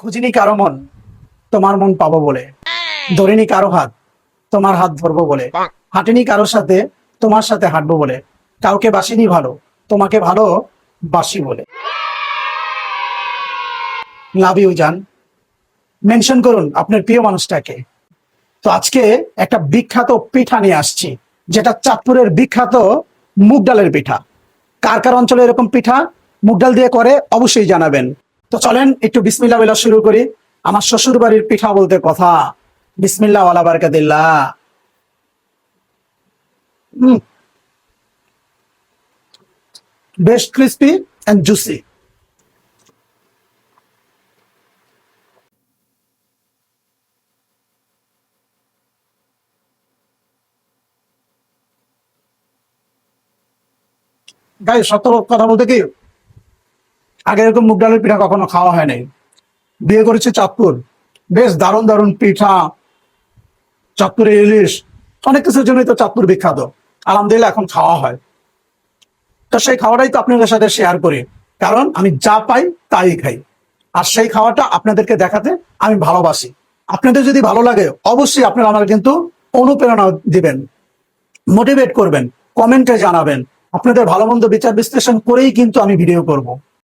খুঁজিনি কারো মন, তোমার মন পাবো বলে। ধরিনি কারো হাত, তোমার হাত ধরবো বলে। হাঁটিনি কারোর সাথে, তোমার সাথে হাঁটবো বলে। কাউকে বাসিনি ভালো, তোমাকে ভালো বাসি বলে। লাভ ইউ জান। মেনশন করুন আপনার প্রিয় মানুষটাকে। তো আজকে একটা বিখ্যাত পিঠা নিয়ে আসছি, যেটা চাঁদপুরের বিখ্যাত মুগ ডালের পিঠা। কার কার অঞ্চলে এরকম পিঠা মুগ ডাল দিয়ে করে অবশ্যই জানাবেন। তো চলেন একটু বিসমিল্লাহ বলে শুরু করি। আমার শ্বশুর বাড়ির পিঠা বলতে কথা। বিসমিল্লাহ ওয়ালা বারাকাতিল্লাহ। হুম, বেশ ক্রিস্পি এন্ড জুসি। গাই সত্য কথা বলতে কি, আগে এরকম মুগ ডালের পিঠা কখনো খাওয়া হয় নাই। বিয়ে করেছে চাঁদপুর, বেশ দারুণ দারুণ পিঠা, চাঁদপুরে ইলিশ, অনেক কিছুর জন্যই তো চাঁদপুর বিখ্যাত। আলহামদুলিল্লাহ এখন খাওয়া হয়। তো সেই খাওয়াটাই তো আপনাদের সাথে শেয়ার করি, কারণ আমি যা পাই তাই খাই। আর সেই খাওয়াটা আপনাদেরকে দেখাতে আমি ভালোবাসি। আপনাদের যদি ভালো লাগে অবশ্যই আপনারা আমাকে কিন্তু অনুপ্রেরণা দিবেন, মোটিভেট করবেন, কমেন্টে জানাবেন। আপনাদের ভালো মন্দ বিচার বিশ্লেষণ করেই কিন্তু আমি ভিডিও করব।